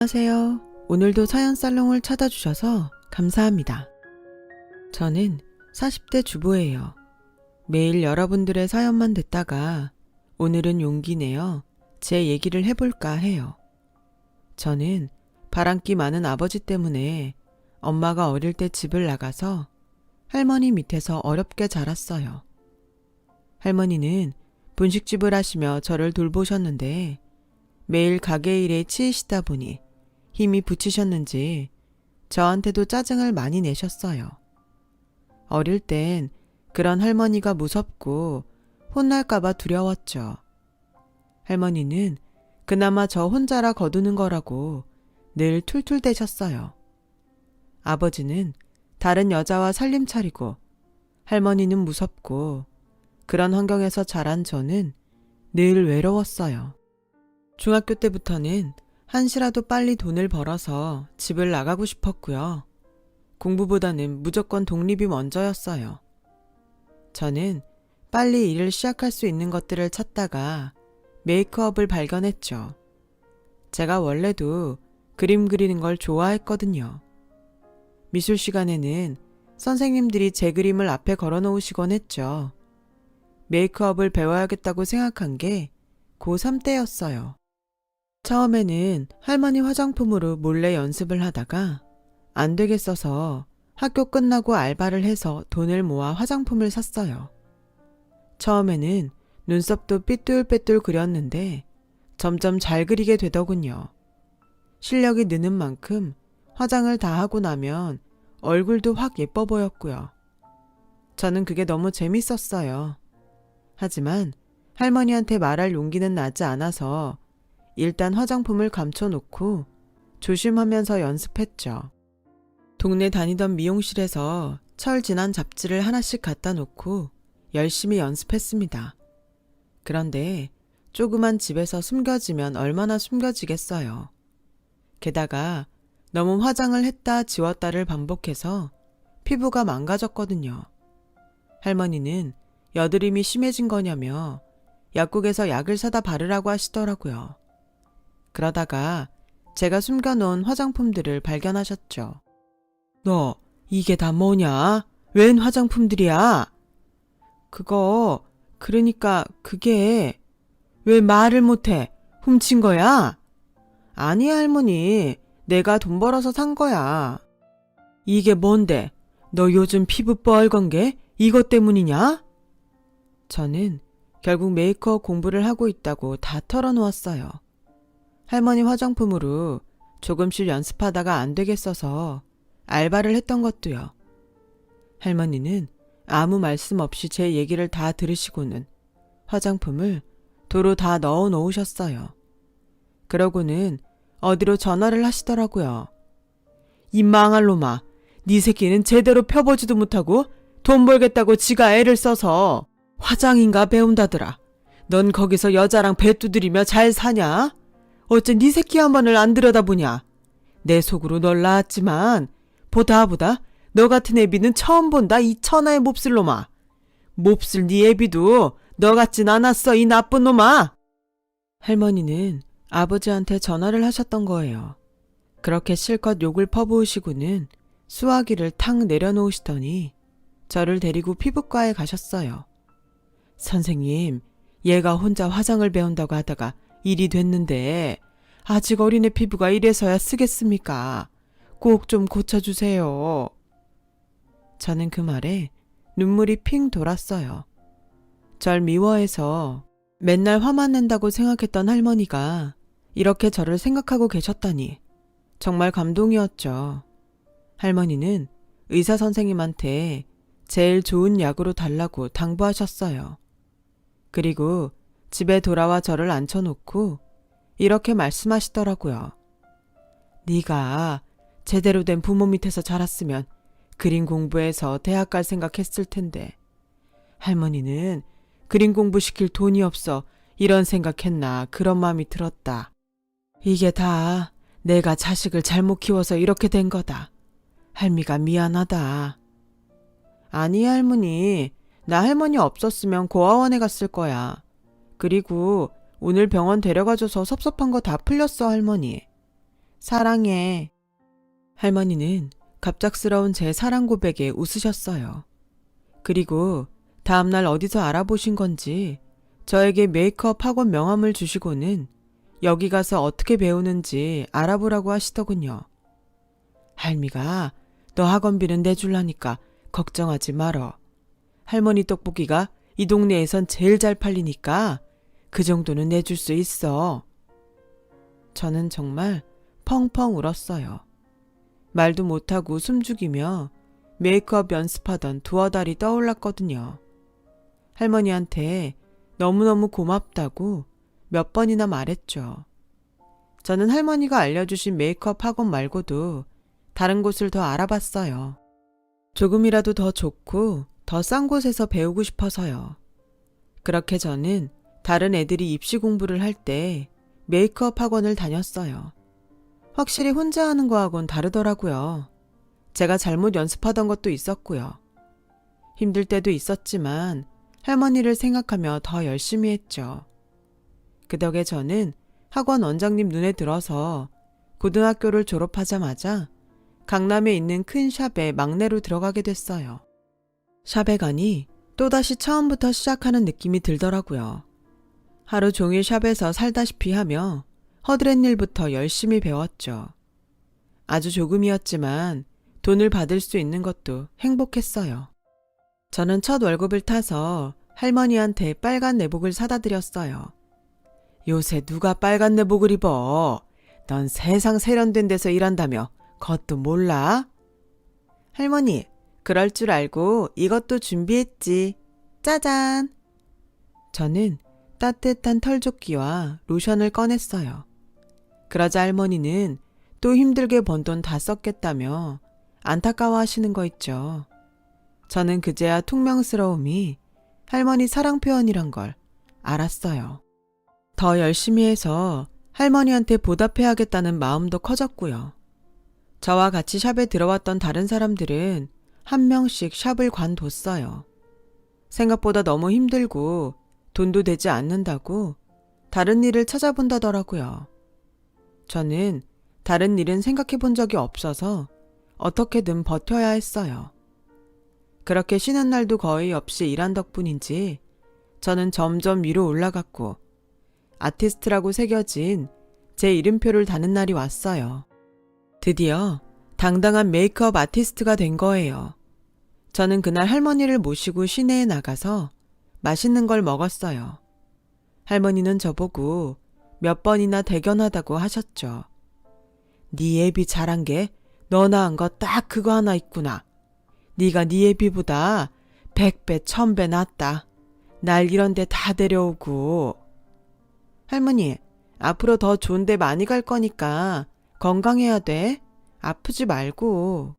안녕하세요. 오늘도 사연살롱을 찾아주셔서 감사합니다. 저는 40대 주부예요. 매일 여러분들의 사연만 듣다가 오늘은 용기 내어 제 얘기를 해볼까 해요. 저는 바람기 많은 아버지 때문에 엄마가 어릴 때 집을 나가서 할머니 밑에서 어렵게 자랐어요. 할머니는 분식집을 하시며 저를 돌보셨는데 매일 가게 일에 치이시다 보니 힘이 붙이셨는지 저한테도 짜증을 많이 내셨어요. 어릴 땐 그런 할머니가 무섭고 혼날까봐 두려웠죠. 할머니는 그나마 저 혼자라 거두는 거라고 늘 툴툴대셨어요. 아버지는 다른 여자와 살림 차리고 할머니는 무섭고 그런 환경에서 자란 저는 늘 외로웠어요. 중학교 때부터는 한시라도 빨리 돈을 벌어서 집을 나가고 싶었고요. 공부보다는 무조건 독립이 먼저였어요. 저는 빨리 일을 시작할 수 있는 것들을 찾다가 메이크업을 발견했죠. 제가 원래도 그림 그리는 걸 좋아했거든요. 미술 시간에는 선생님들이 제 그림을 앞에 걸어 놓으시곤 했죠. 메이크업을 배워야겠다고 생각한 게 고3 때였어요. 처음에는 할머니 화장품으로 몰래 연습을 하다가 안 되겠어서 학교 끝나고 알바를 해서 돈을 모아 화장품을 샀어요. 처음에는 눈썹도 삐뚤빼뚤 그렸는데 점점 잘 그리게 되더군요. 실력이 느는 만큼 화장을 다 하고 나면 얼굴도 확 예뻐 보였고요. 저는 그게 너무 재밌었어요. 하지만 할머니한테 말할 용기는 나지 않아서 일단 화장품을 감춰놓고 조심하면서 연습했죠. 동네 다니던 미용실에서 철 지난 잡지를 하나씩 갖다 놓고 열심히 연습했습니다. 그런데 조그만 집에서 숨겨지면 얼마나 숨겨지겠어요. 게다가 너무 화장을 했다 지웠다를 반복해서 피부가 망가졌거든요. 할머니는 여드름이 심해진 거냐며 약국에서 약을 사다 바르라고 하시더라고요. 그러다가 제가 숨겨놓은 화장품들을 발견하셨죠. 너 이게 다 뭐냐? 웬 화장품들이야? 그러니까 그게 왜 말을 못해? 훔친 거야? 아니 할머니, 내가 돈 벌어서 산 거야. 이게 뭔데? 너 요즘 피부 뻘건 게 이것 때문이냐? 저는 결국 메이크업 공부를 하고 있다고 다 털어놓았어요. 할머니 화장품으로 조금씩 연습하다가 안 되겠어서 알바를 했던 것도요. 할머니는 아무 말씀 없이 제 얘기를 다 들으시고는 화장품을 도로 다 넣어 놓으셨어요. 그러고는 어디로 전화를 하시더라고요. 이 망할 놈아, 네 새끼는 제대로 펴보지도 못하고 돈 벌겠다고 지가 애를 써서 화장인가 배운다더라. 넌 거기서 여자랑 배 두드리며 잘 사냐? 어째 네 새끼 한 번을 안 들여다보냐? 내 속으로 널 낳았지만 보다 너 같은 애비는 처음 본다 이 천하의 몹쓸 놈아. 몹쓸 네 애비도 너 같진 않았어 이 나쁜 놈아. 할머니는 아버지한테 전화를 하셨던 거예요. 그렇게 실컷 욕을 퍼부으시고는 수화기를 탁 내려놓으시더니 저를 데리고 피부과에 가셨어요. 선생님, 얘가 혼자 화장을 배운다고 하다가 일이 됐는데 아직 어린애 피부가 이래서야 쓰겠습니까? 꼭 좀 고쳐주세요. 저는 그 말에 눈물이 핑 돌았어요. 절 미워해서 맨날 화만 낸다고 생각했던 할머니가 이렇게 저를 생각하고 계셨다니 정말 감동이었죠. 할머니는 의사 선생님한테 제일 좋은 약으로 달라고 당부하셨어요. 그리고 집에 돌아와 저를 앉혀놓고 이렇게 말씀하시더라고요. 네가 제대로 된 부모 밑에서 자랐으면 그림 공부해서 대학 갈 생각했을 텐데 할머니는 그림 공부시킬 돈이 없어 이런 생각했나 그런 마음이 들었다. 이게 다 내가 자식을 잘못 키워서 이렇게 된 거다. 할미가 미안하다. 아니 할머니, 나 할머니 없었으면 고아원에 갔을 거야. 그리고 오늘 병원 데려가줘서 섭섭한 거 다 풀렸어, 할머니. 사랑해. 할머니는 갑작스러운 제 사랑 고백에 웃으셨어요. 그리고 다음날 어디서 알아보신 건지 저에게 메이크업 학원 명함을 주시고는 여기 가서 어떻게 배우는지 알아보라고 하시더군요. 할미가 너 학원비는 내줄라니까 걱정하지 말어. 할머니 떡볶이가 이 동네에선 제일 잘 팔리니까 그 정도는 내줄 수 있어. 저는 정말 펑펑 울었어요. 말도 못하고 숨죽이며 메이크업 연습하던 두어 달이 떠올랐거든요. 할머니한테 너무너무 고맙다고 몇 번이나 말했죠. 저는 할머니가 알려주신 메이크업 학원 말고도 다른 곳을 더 알아봤어요. 조금이라도 더 좋고 더 싼 곳에서 배우고 싶어서요. 그렇게 저는 다른 애들이 입시 공부를 할 때 메이크업 학원을 다녔어요. 확실히 혼자 하는 거하고는 다르더라고요. 제가 잘못 연습하던 것도 있었고요. 힘들 때도 있었지만 할머니를 생각하며 더 열심히 했죠. 그 덕에 저는 학원 원장님 눈에 들어서 고등학교를 졸업하자마자 강남에 있는 큰 샵에 막내로 들어가게 됐어요. 샵에 가니 또다시 처음부터 시작하는 느낌이 들더라고요. 하루 종일 샵에서 살다시피 하며 허드렛 일부터 열심히 배웠죠. 아주 조금이었지만 돈을 받을 수 있는 것도 행복했어요. 저는 첫 월급을 타서 할머니한테 빨간 내복을 사다 드렸어요. 요새 누가 빨간 내복을 입어? 넌 세상 세련된 데서 일한다며 그것도 몰라? 할머니, 그럴 줄 알고 이것도 준비했지. 짜잔! 저는 따뜻한 털조끼와 로션을 꺼냈어요. 그러자 할머니는 또 힘들게 번 돈 다 썼겠다며 안타까워 하시는 거 있죠. 저는 그제야 퉁명스러움이 할머니 사랑 표현이란 걸 알았어요. 더 열심히 해서 할머니한테 보답해야겠다는 마음도 커졌고요. 저와 같이 샵에 들어왔던 다른 사람들은 한 명씩 샵을 관뒀어요. 생각보다 너무 힘들고 돈도 되지 않는다고 다른 일을 찾아본다더라고요. 저는 다른 일은 생각해 본 적이 없어서 어떻게든 버텨야 했어요. 그렇게 쉬는 날도 거의 없이 일한 덕분인지 저는 점점 위로 올라갔고 아티스트라고 새겨진 제 이름표를 다는 날이 왔어요. 드디어 당당한 메이크업 아티스트가 된 거예요. 저는 그날 할머니를 모시고 시내에 나가서 맛있는 걸 먹었어요. 할머니는 저보고 몇 번이나 대견하다고 하셨죠. 네 애비 잘한 게 너나 한 거 딱 그거 하나 있구나. 네가 네 애비보다 100배, 1000배 낫다. 날 이런 데 다 데려오고. 할머니, 앞으로 더 좋은 데 많이 갈 거니까 건강해야 돼. 아프지 말고.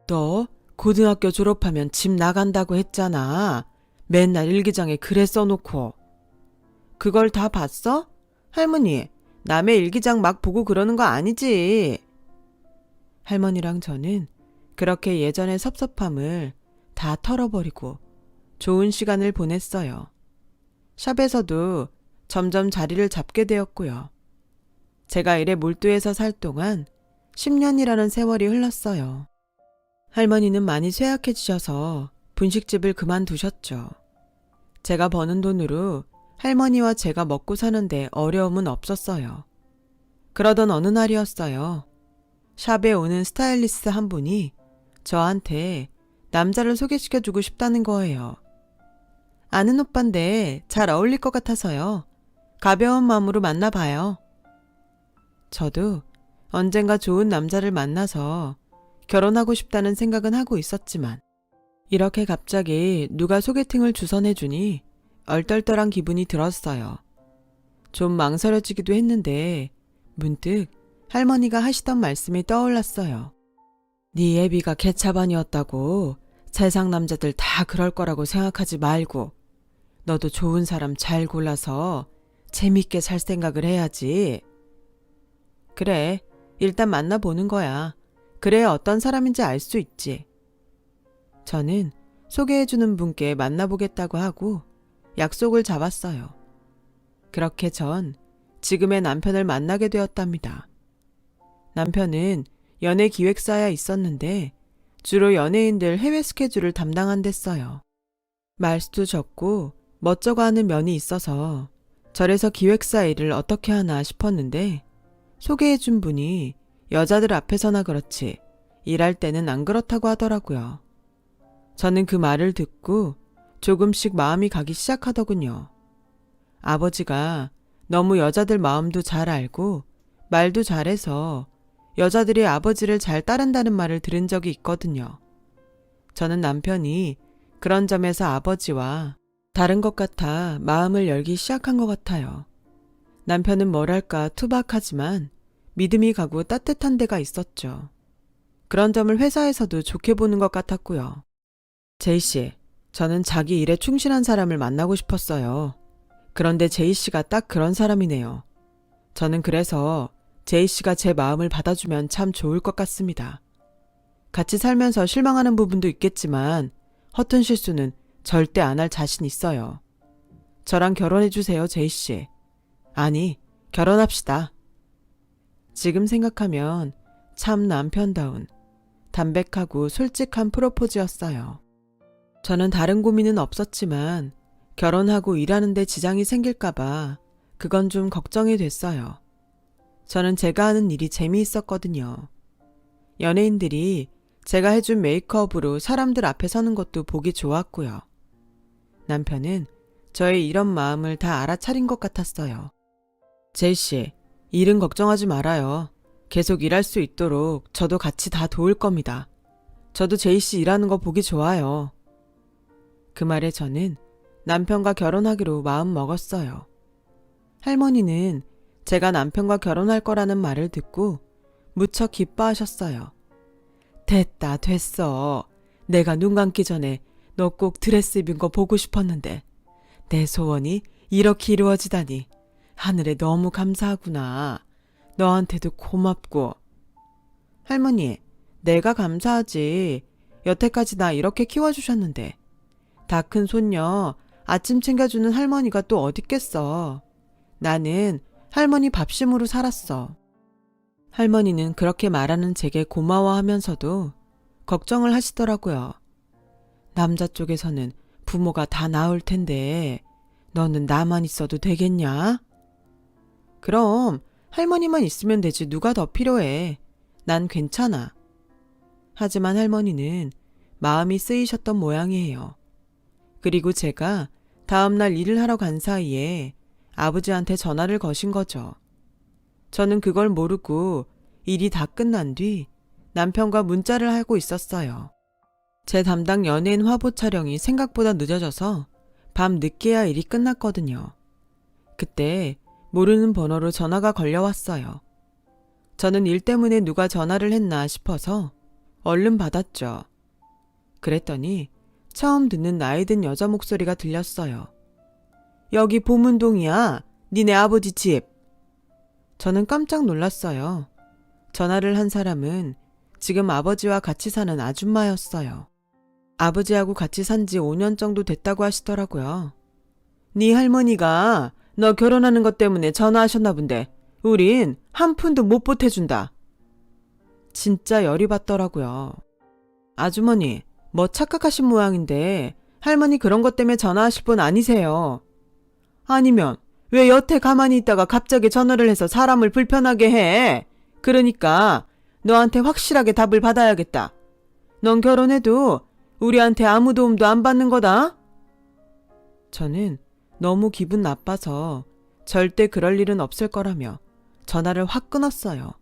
너 고등학교 졸업하면 집 나간다고 했잖아. 맨날 일기장에 글에 써놓고. 그걸 다 봤어? 할머니, 남의 일기장 막 보고 그러는 거 아니지? 할머니랑 저는 그렇게 예전의 섭섭함을 다 털어버리고 좋은 시간을 보냈어요. 샵에서도 점점 자리를 잡게 되었고요. 제가 일에 몰두해서 살 동안 10년이라는 세월이 흘렀어요. 할머니는 많이 쇠약해지셔서 분식집을 그만두셨죠. 제가 버는 돈으로 할머니와 제가 먹고 사는데 어려움은 없었어요. 그러던 어느 날이었어요. 샵에 오는 스타일리스트 한 분이 저한테 남자를 소개시켜주고 싶다는 거예요. 아는 오빠인데 잘 어울릴 것 같아서요. 가벼운 마음으로 만나봐요. 저도 언젠가 좋은 남자를 만나서 결혼하고 싶다는 생각은 하고 있었지만 이렇게 갑자기 누가 소개팅을 주선해주니 얼떨떨한 기분이 들었어요. 좀 망설여지기도 했는데 문득 할머니가 하시던 말씀이 떠올랐어요. 네 애비가 개차반이었다고 세상 남자들 다 그럴 거라고 생각하지 말고 너도 좋은 사람 잘 골라서 재밌게 살 생각을 해야지. 그래, 일단 만나보는 거야. 그래야 어떤 사람인지 알 수 있지. 저는 소개해주는 분께 만나보겠다고 하고 약속을 잡았어요. 그렇게 전 지금의 남편을 만나게 되었답니다. 남편은 연예 기획사에 있었는데 주로 연예인들 해외 스케줄을 담당한댔어요. 말수도 적고 멋쩍어 하는 면이 있어서 저래서 기획사 일을 어떻게 하나 싶었는데 소개해준 분이 여자들 앞에서나 그렇지 일할 때는 안 그렇다고 하더라고요. 저는 그 말을 듣고 조금씩 마음이 가기 시작하더군요. 아버지가 너무 여자들 마음도 잘 알고 말도 잘해서 여자들이 아버지를 잘 따른다는 말을 들은 적이 있거든요. 저는 남편이 그런 점에서 아버지와 다른 것 같아 마음을 열기 시작한 것 같아요. 남편은 뭐랄까 투박하지만 믿음이 가고 따뜻한 데가 있었죠. 그런 점을 회사에서도 좋게 보는 것 같았고요. 제이씨, 저는 자기 일에 충실한 사람을 만나고 싶었어요. 그런데 제이씨가 딱 그런 사람이네요. 저는 그래서 제이씨가 제 마음을 받아주면 참 좋을 것 같습니다. 같이 살면서 실망하는 부분도 있겠지만 허튼 실수는 절대 안 할 자신 있어요. 저랑 결혼해주세요, 제이씨. 아니, 결혼합시다. 지금 생각하면 참 남편다운, 담백하고 솔직한 프로포즈였어요. 저는 다른 고민은 없었지만 결혼하고 일하는 데 지장이 생길까봐 그건 좀 걱정이 됐어요. 저는 제가 하는 일이 재미있었거든요. 연예인들이 제가 해준 메이크업으로 사람들 앞에 서는 것도 보기 좋았고요. 남편은 저의 이런 마음을 다 알아차린 것 같았어요. 제이씨, 일은 걱정하지 말아요. 계속 일할 수 있도록 저도 같이 다 도울 겁니다. 저도 제이씨 일하는 거 보기 좋아요. 그 말에 저는 남편과 결혼하기로 마음 먹었어요. 할머니는 제가 남편과 결혼할 거라는 말을 듣고 무척 기뻐하셨어요. 됐다, 됐어. 내가 눈 감기 전에 너 꼭 드레스 입은 거 보고 싶었는데 내 소원이 이렇게 이루어지다니 하늘에 너무 감사하구나. 너한테도 고맙고. 할머니, 내가 감사하지. 여태까지 나 이렇게 키워주셨는데 다 큰 손녀 아침 챙겨주는 할머니가 또 어딨겠어. 나는 할머니 밥심으로 살았어. 할머니는 그렇게 말하는 제게 고마워하면서도 걱정을 하시더라고요. 남자 쪽에서는 부모가 다 나을 텐데 너는 나만 있어도 되겠냐? 그럼 할머니만 있으면 되지 누가 더 필요해. 난 괜찮아. 하지만 할머니는 마음이 쓰이셨던 모양이에요. 그리고 제가 다음날 일을 하러 간 사이에 아버지한테 전화를 거신 거죠. 저는 그걸 모르고 일이 다 끝난 뒤 남편과 문자를 하고 있었어요. 제 담당 연예인 화보 촬영이 생각보다 늦어져서 밤 늦게야 일이 끝났거든요. 그때 모르는 번호로 전화가 걸려왔어요. 저는 일 때문에 누가 전화를 했나 싶어서 얼른 받았죠. 그랬더니 처음 듣는 나이든 여자 목소리가 들렸어요. 여기 보문동이야. 니네 아버지 집. 저는 깜짝 놀랐어요. 전화를 한 사람은 지금 아버지와 같이 사는 아줌마였어요. 아버지하고 같이 산 지 5년 정도 됐다고 하시더라고요. 네 할머니가 너 결혼하는 것 때문에 전화하셨나 본데 우린 한 푼도 못 보태준다. 진짜 열이 받더라고요. 아주머니, 뭐 착각하신 모양인데 할머니 그런 것 때문에 전화하실 분 아니세요. 아니면 왜 여태 가만히 있다가 갑자기 전화를 해서 사람을 불편하게 해. 그러니까 너한테 확실하게 답을 받아야겠다. 넌 결혼해도 우리한테 아무 도움도 안 받는 거다. 저는 너무 기분 나빠서 절대 그럴 일은 없을 거라며 전화를 확 끊었어요.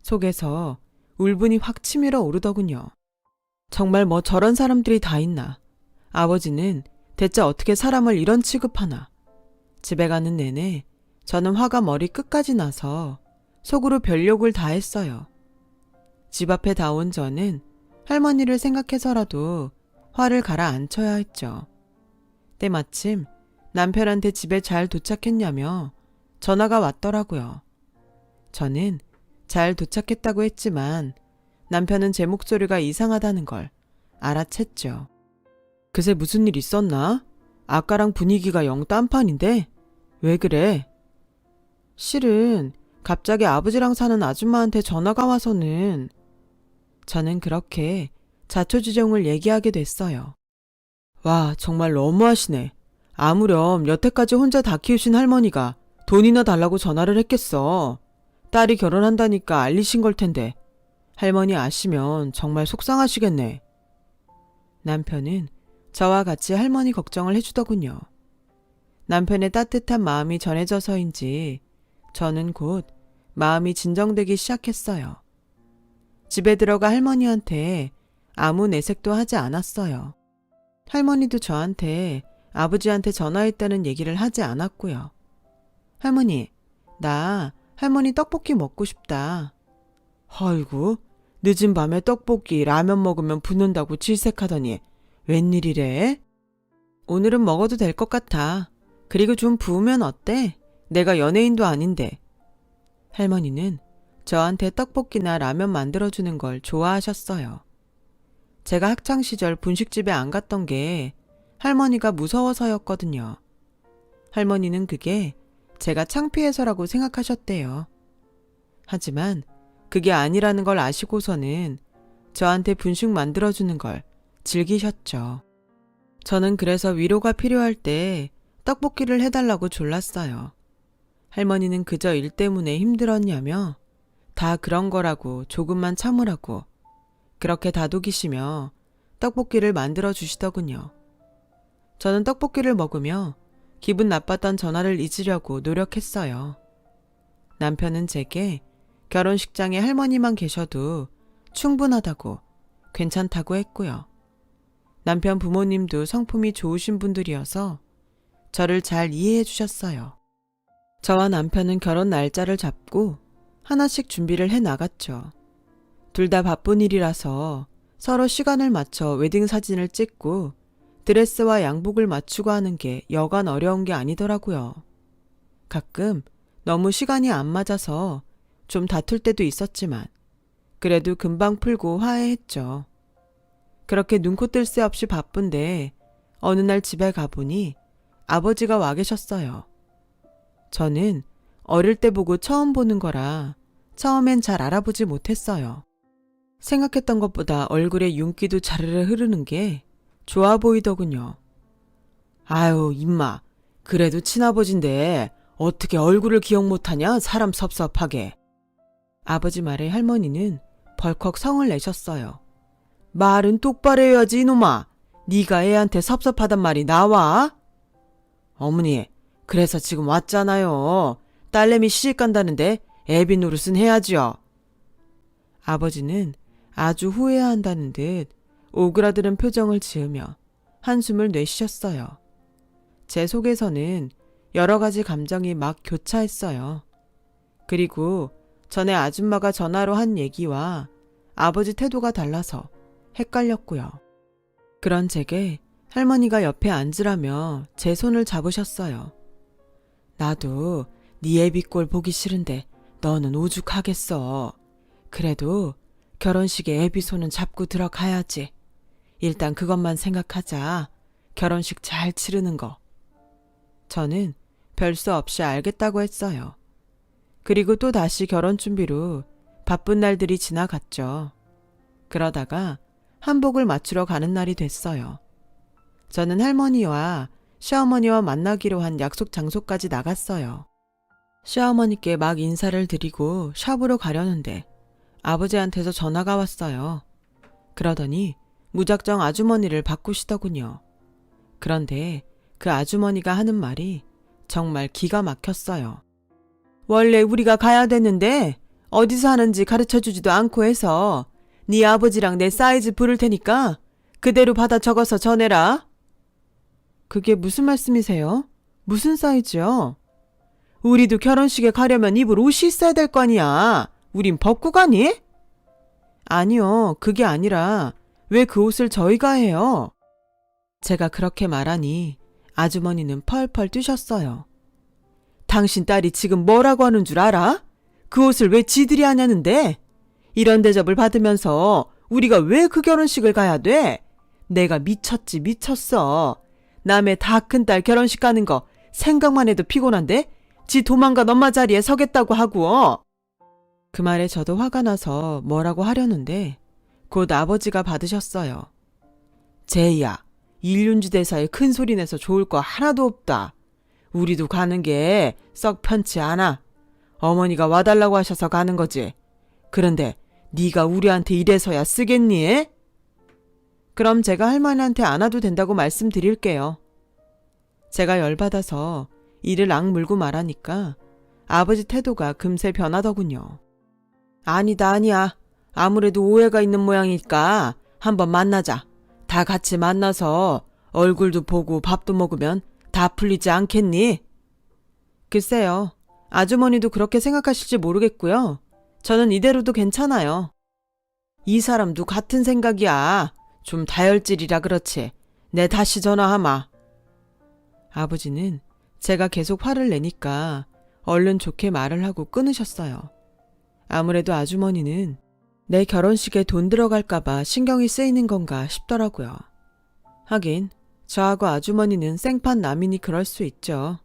속에서 울분이 확 치밀어 오르더군요. 정말 뭐 저런 사람들이 다 있나. 아버지는 대체 어떻게 사람을 이런 취급하나. 집에 가는 내내 저는 화가 머리 끝까지 나서 속으로 별욕을 다 했어요. 집 앞에 다 온 저는 할머니를 생각해서라도 화를 가라앉혀야 했죠. 때마침 남편한테 집에 잘 도착했냐며 전화가 왔더라고요. 저는 잘 도착했다고 했지만 남편은 제 목소리가 이상하다는 걸 알아챘죠. 그새 무슨 일 있었나? 아까랑 분위기가 영 딴판인데? 왜 그래? 실은 갑자기 아버지랑 사는 아줌마한테 전화가 와서는 저는 그렇게 자초지종을 얘기하게 됐어요. 와, 정말 너무하시네. 아무렴 여태까지 혼자 다 키우신 할머니가 돈이나 달라고 전화를 했겠어. 딸이 결혼한다니까 알리신 걸 텐데. 할머니 아시면 정말 속상하시겠네. 남편은 저와 같이 할머니 걱정을 해주더군요. 남편의 따뜻한 마음이 전해져서인지 저는 곧 마음이 진정되기 시작했어요. 집에 들어가 할머니한테 아무 내색도 하지 않았어요. 할머니도 저한테 아버지한테 전화했다는 얘기를 하지 않았고요. 할머니, 나 할머니 떡볶이 먹고 싶다. 아이고, 늦은 밤에 떡볶이, 라면 먹으면 붓는다고 질색하더니 웬일이래? 오늘은 먹어도 될 것 같아. 그리고 좀 부으면 어때? 내가 연예인도 아닌데. 할머니는 저한테 떡볶이나 라면 만들어주는 걸 좋아하셨어요. 제가 학창시절 분식집에 안 갔던 게 할머니가 무서워서였거든요. 할머니는 그게 제가 창피해서라고 생각하셨대요. 하지만 그게 아니라는 걸 아시고서는 저한테 분식 만들어주는 걸 즐기셨죠. 저는 그래서 위로가 필요할 때 떡볶이를 해달라고 졸랐어요. 할머니는 그저 일 때문에 힘들었냐며 다 그런 거라고 조금만 참으라고 그렇게 다독이시며 떡볶이를 만들어 주시더군요. 저는 떡볶이를 먹으며 기분 나빴던 전화를 잊으려고 노력했어요. 남편은 제게 결혼식장에 할머니만 계셔도 충분하다고 괜찮다고 했고요. 남편 부모님도 성품이 좋으신 분들이어서 저를 잘 이해해 주셨어요. 저와 남편은 결혼 날짜를 잡고 하나씩 준비를 해 나갔죠. 둘 다 바쁜 일이라서 서로 시간을 맞춰 웨딩 사진을 찍고 드레스와 양복을 맞추고 하는 게 여간 어려운 게 아니더라고요. 가끔 너무 시간이 안 맞아서 좀 다툴 때도 있었지만 그래도 금방 풀고 화해했죠. 그렇게 눈코 뜰 새 없이 바쁜데 어느 날 집에 가보니 아버지가 와 계셨어요. 저는 어릴 때 보고 처음 보는 거라 처음엔 잘 알아보지 못했어요. 생각했던 것보다 얼굴에 윤기도 자르르 흐르는 게 좋아 보이더군요. 아유, 임마. 그래도 친아버지인데 어떻게 얼굴을 기억 못하냐? 사람 섭섭하게. 아버지 말에 할머니는 벌컥 성을 내셨어요. 말은 똑바로 해야지 이놈아. 네가 애한테 섭섭하단 말이 나와? 어머니, 그래서 지금 왔잖아요. 딸내미 시집 간다는데 애비 노릇은 해야지요. 아버지는 아주 후회한다는 듯 오그라드는 표정을 지으며 한숨을 내쉬셨어요. 제 속에서는 여러 가지 감정이 막 교차했어요. 그리고 전에 아줌마가 전화로 한 얘기와 아버지 태도가 달라서 헷갈렸고요. 그런 제게 할머니가 옆에 앉으라며 제 손을 잡으셨어요. 나도 네 애비 꼴 보기 싫은데 너는 오죽하겠어. 그래도 결혼식에 애비 손은 잡고 들어가야지. 일단 그것만 생각하자. 결혼식 잘 치르는 거. 저는 별 수 없이 알겠다고 했어요. 그리고 또 다시 결혼 준비로 바쁜 날들이 지나갔죠. 그러다가 한복을 맞추러 가는 날이 됐어요. 저는 할머니와 시어머니와 만나기로 한 약속 장소까지 나갔어요. 시어머니께 막 인사를 드리고 샵으로 가려는데 아버지한테서 전화가 왔어요. 그러더니 무작정 아주머니를 바꾸시더군요. 그런데 그 아주머니가 하는 말이 정말 기가 막혔어요. 원래 우리가 가야 되는데 어디서 하는지 가르쳐주지도 않고 해서 네 아버지랑 내 사이즈 부를 테니까 그대로 받아 적어서 전해라. 그게 무슨 말씀이세요? 무슨 사이즈요? 우리도 결혼식에 가려면 입을 옷이 있어야 될 거 아니야. 우린 벗고 가니? 아니요, 그게 아니라 왜 그 옷을 저희가 해요? 제가 그렇게 말하니 아주머니는 펄펄 뛰셨어요. 당신 딸이 지금 뭐라고 하는 줄 알아? 그 옷을 왜 지들이 하냐는데? 이런 대접을 받으면서 우리가 왜 그 결혼식을 가야 돼? 내가 미쳤지 미쳤어. 남의 다 큰 딸 결혼식 가는 거 생각만 해도 피곤한데 지 도망간 엄마 자리에 서겠다고 하고. 그 말에 저도 화가 나서 뭐라고 하려는데 곧 아버지가 받으셨어요. 제이야, 일륜지 대사에 큰 소리 내서 좋을 거 하나도 없다. 우리도 가는 게 썩 편치 않아. 어머니가 와달라고 하셔서 가는 거지. 그런데 네가 우리한테 이래서야 쓰겠니? 그럼 제가 할머니한테 안 와도 된다고 말씀드릴게요. 제가 열받아서 이를 악물고 말하니까 아버지 태도가 금세 변하더군요. 아니다, 아니야. 아무래도 오해가 있는 모양이니까 한번 만나자. 다 같이 만나서 얼굴도 보고 밥도 먹으면 다 풀리지 않겠니? 글쎄요. 아주머니도 그렇게 생각하실지 모르겠고요. 저는 이대로도 괜찮아요. 이 사람도 같은 생각이야. 좀 다혈질이라 그렇지. 내 다시 전화하마. 아버지는 제가 계속 화를 내니까 얼른 좋게 말을 하고 끊으셨어요. 아무래도 아주머니는 내 결혼식에 돈 들어갈까봐 신경이 쓰이는 건가 싶더라고요. 하긴 저하고 아주머니는 생판 남이니 그럴 수 있죠.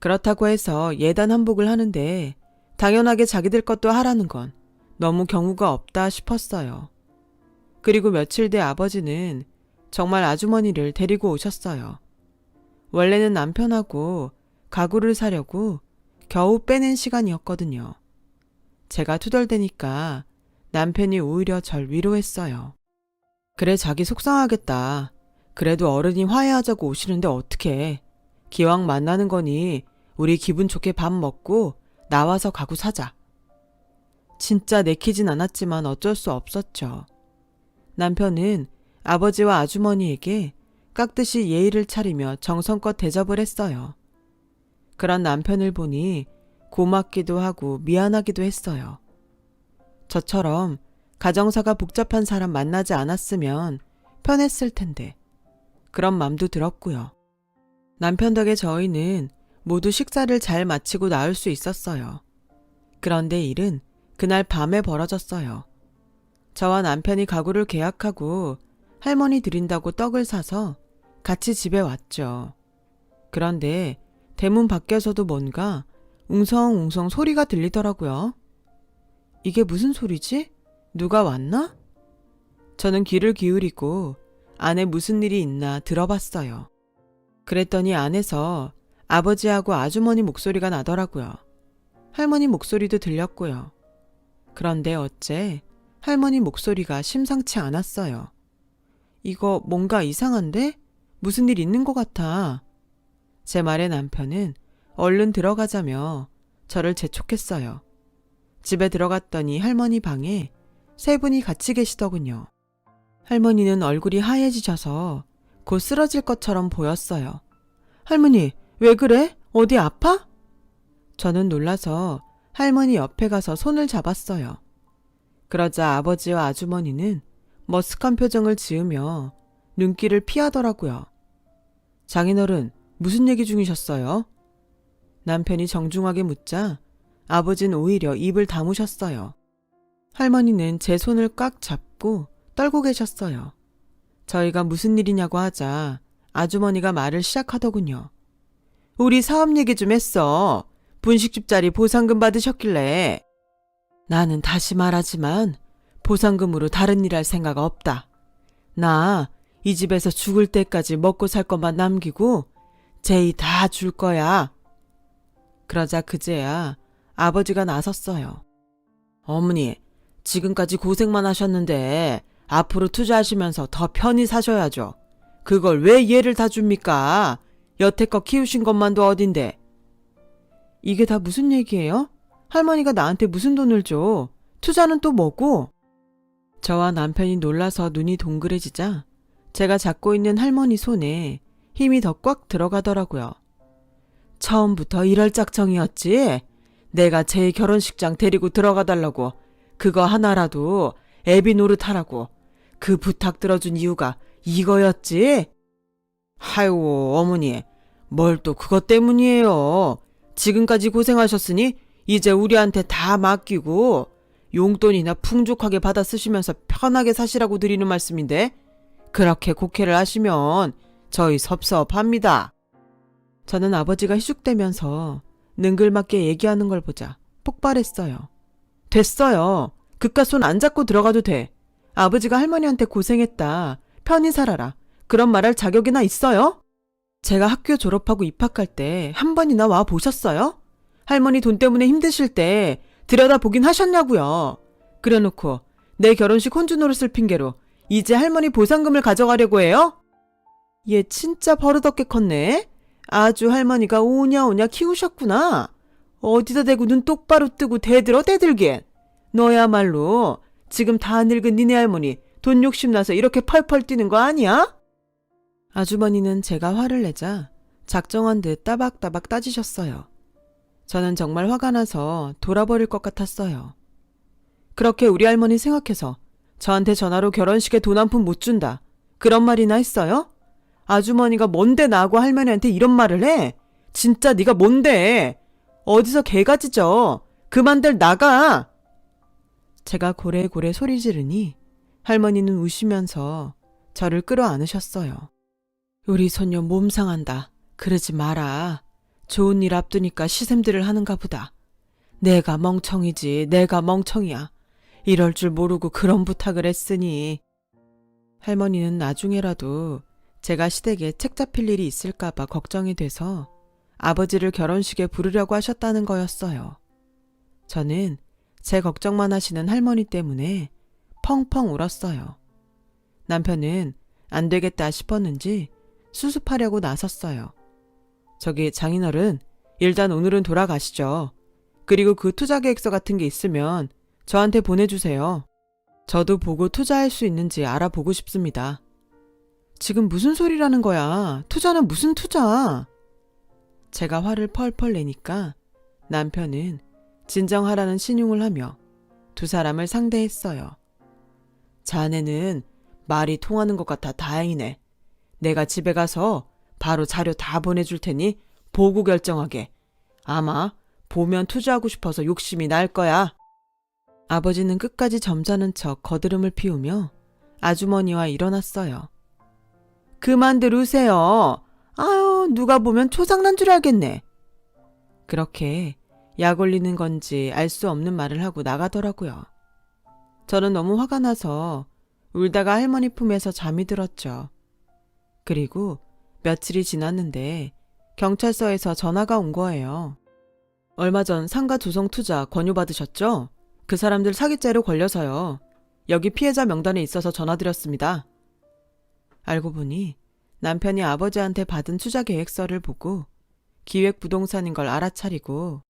그렇다고 해서 예단 한복을 하는데 당연하게 자기들 것도 하라는 건 너무 경우가 없다 싶었어요. 그리고 며칠 뒤 아버지는 정말 아주머니를 데리고 오셨어요. 원래는 남편하고 가구를 사려고 겨우 빼낸 시간이었거든요. 제가 투덜대니까 남편이 오히려 절 위로했어요. 그래, 자기 속상하겠다. 그래도 어른이 화해하자고 오시는데 어떡해. 기왕 만나는 거니 우리 기분 좋게 밥 먹고 나와서 가구 사자. 진짜 내키진 않았지만 어쩔 수 없었죠. 남편은 아버지와 아주머니에게 깍듯이 예의를 차리며 정성껏 대접을 했어요. 그런 남편을 보니 고맙기도 하고 미안하기도 했어요. 저처럼 가정사가 복잡한 사람 만나지 않았으면 편했을 텐데 그런 맘도 들었고요. 남편 덕에 저희는 모두 식사를 잘 마치고 나올 수 있었어요. 그런데 일은 그날 밤에 벌어졌어요. 저와 남편이 가구를 계약하고 할머니 드린다고 떡을 사서 같이 집에 왔죠. 그런데 대문 밖에서도 뭔가 웅성웅성 소리가 들리더라고요. 이게 무슨 소리지? 누가 왔나? 저는 귀를 기울이고 안에 무슨 일이 있나 들어봤어요. 그랬더니 안에서 아버지하고 아주머니 목소리가 나더라고요. 할머니 목소리도 들렸고요. 그런데 어째 할머니 목소리가 심상치 않았어요. 이거 뭔가 이상한데? 무슨 일 있는 것 같아. 제 말에 남편은 얼른 들어가자며 저를 재촉했어요. 집에 들어갔더니 할머니 방에 세 분이 같이 계시더군요. 할머니는 얼굴이 하얘지셔서 곧 쓰러질 것처럼 보였어요. 할머니, 왜 그래? 어디 아파? 저는 놀라서 할머니 옆에 가서 손을 잡았어요. 그러자 아버지와 아주머니는 머쓱한 표정을 지으며 눈길을 피하더라고요. 장인어른, 무슨 얘기 중이셨어요? 남편이 정중하게 묻자 아버지는 오히려 입을 다무셨어요. 할머니는 제 손을 꽉 잡고 떨고 계셨어요. 저희가 무슨 일이냐고 하자 아주머니가 말을 시작하더군요. 우리 사업 얘기 좀 했어. 분식집자리 보상금 받으셨길래. 나는 다시 말하지만 보상금으로 다른 일 할 생각 없다. 나 이 집에서 죽을 때까지 먹고 살 것만 남기고 제이 다 줄 거야. 그러자 그제야 아버지가 나섰어요. 어머니, 지금까지 고생만 하셨는데 앞으로 투자하시면서 더 편히 사셔야죠. 그걸 왜 얘를 다 줍니까? 여태껏 키우신 것만도 어딘데. 이게 다 무슨 얘기예요? 할머니가 나한테 무슨 돈을 줘? 투자는 또 뭐고? 저와 남편이 놀라서 눈이 동그래지자 제가 잡고 있는 할머니 손에 힘이 더 꽉 들어가더라고요. 처음부터 이럴 짝정이었지? 내가 제 결혼식장 데리고 들어가달라고 그거 하나라도 애비 노릇하라고 그 부탁 들어준 이유가 이거였지? 아이고 어머니, 뭘 또 그것 때문이에요. 지금까지 고생하셨으니 이제 우리한테 다 맡기고 용돈이나 풍족하게 받아 쓰시면서 편하게 사시라고 드리는 말씀인데 그렇게 곡해를 하시면 저희 섭섭합니다. 저는 아버지가 희죽대면서 능글맞게 얘기하는 걸 보자 폭발했어요. 됐어요. 그깟 손 안 잡고 들어가도 돼. 아버지가 할머니한테 고생했다. 편히 살아라. 그런 말할 자격이나 있어요? 제가 학교 졸업하고 입학할 때 한 번이나 와 보셨어요? 할머니 돈 때문에 힘드실 때 들여다보긴 하셨냐고요. 그래놓고 내 결혼식 혼주 노릇을 핑계로 이제 할머니 보상금을 가져가려고 해요? 얘 진짜 버릇없게 컸네. 아주 할머니가 오냐오냐 키우셨구나. 어디다 대고 눈 똑바로 뜨고 대들어 대들긴. 너야말로 지금 다 늙은 니네 할머니 돈 욕심나서 이렇게 펄펄 뛰는 거 아니야? 아주머니는 제가 화를 내자 작정한 듯 따박따박 따지셨어요. 저는 정말 화가 나서 돌아버릴 것 같았어요. 그렇게 우리 할머니 생각해서 저한테 전화로 결혼식에 돈 한 푼 못 준다. 그런 말이나 했어요? 아주머니가 뭔데 나하고 할머니한테 이런 말을 해? 진짜 네가 뭔데? 어디서 개가 짖어? 그만들 나가! 제가 고래고래 소리 지르니 할머니는 우시면서 저를 끌어안으셨어요. 우리 손녀 몸 상한다. 그러지 마라. 좋은 일 앞두니까 시샘들을 하는가 보다. 내가 멍청이지. 내가 멍청이야. 이럴 줄 모르고 그런 부탁을 했으니. 할머니는 나중에라도 제가 시댁에 책 잡힐 일이 있을까봐 걱정이 돼서 아버지를 결혼식에 부르려고 하셨다는 거였어요. 저는 제 걱정만 하시는 할머니 때문에 펑펑 울었어요. 남편은 안 되겠다 싶었는지 수습하려고 나섰어요. 저기 장인어른, 일단 오늘은 돌아가시죠. 그리고 그 투자 계획서 같은 게 있으면 저한테 보내주세요. 저도 보고 투자할 수 있는지 알아보고 싶습니다. 지금 무슨 소리라는 거야? 투자는 무슨 투자? 제가 화를 펄펄 내니까 남편은 진정하라는 신용을 하며 두 사람을 상대했어요. 자네는 말이 통하는 것 같아 다행이네. 내가 집에 가서 바로 자료 다 보내줄 테니 보고 결정하게. 아마 보면 투자하고 싶어서 욕심이 날 거야. 아버지는 끝까지 점잖은 척 거드름을 피우며 아주머니와 일어났어요. 그만들 우세요. 아유, 누가 보면 초상난 줄 알겠네. 그렇게 약 올리는 건지 알 수 없는 말을 하고 나가더라고요. 저는 너무 화가 나서 울다가 할머니 품에서 잠이 들었죠. 그리고 며칠이 지났는데 경찰서에서 전화가 온 거예요. 얼마 전 상가 조성 투자 권유받으셨죠? 그 사람들 사기죄로 걸려서요. 여기 피해자 명단에 있어서 전화드렸습니다. 알고 보니 남편이 아버지한테 받은 투자 계획서를 보고 기획부동산인 걸 알아차리고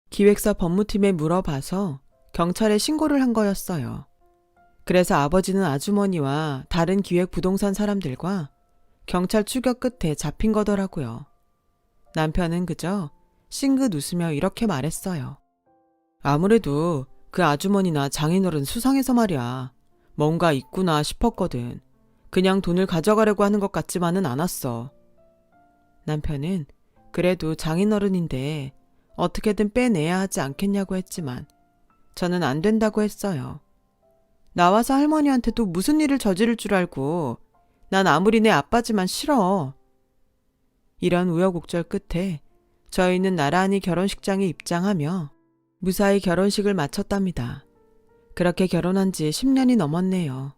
기획사 법무팀에 물어봐서 경찰에 신고를 한 거였어요. 그래서 아버지는 아주머니와 다른 기획부동산 사람들과 경찰 추격 끝에 잡힌 거더라고요. 남편은 그저 싱긋 웃으며 이렇게 말했어요. 아무래도 그 아주머니나 장인어른 수상해서 말이야. 뭔가 있구나 싶었거든. 그냥 돈을 가져가려고 하는 것 같지만은 않았어. 남편은 그래도 장인어른인데 어떻게든 빼내야 하지 않겠냐고 했지만 저는 안 된다고 했어요. 나와서 할머니한테 또 무슨 일을 저지를 줄 알고 난 아무리 내 아빠지만 싫어. 이런 우여곡절 끝에 저희는 나란히 결혼식장에 입장하며 무사히 결혼식을 마쳤답니다. 그렇게 결혼한 지 10년이 넘었네요.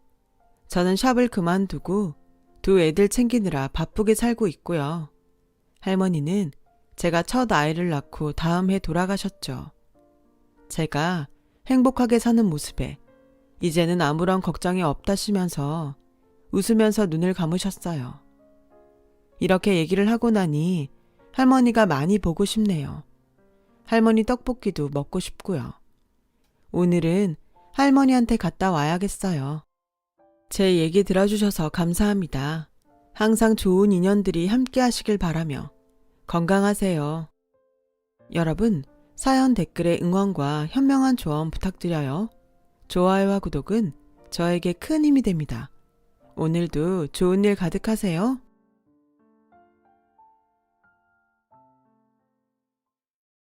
저는 샵을 그만두고 두 애들 챙기느라 바쁘게 살고 있고요. 할머니는 제가 첫 아이를 낳고 다음 해 돌아가셨죠. 제가 행복하게 사는 모습에 이제는 아무런 걱정이 없다시면서 웃으면서 눈을 감으셨어요. 이렇게 얘기를 하고 나니 할머니가 많이 보고 싶네요. 할머니 떡볶이도 먹고 싶고요. 오늘은 할머니한테 갔다 와야겠어요. 제 얘기 들어주셔서 감사합니다. 항상 좋은 인연들이 함께 하시길 바라며 건강하세요. 여러분, 사연 댓글에 응원과 현명한 조언 부탁드려요. 좋아요와 구독은 저에게 큰 힘이 됩니다. 오늘도 좋은 일 가득하세요.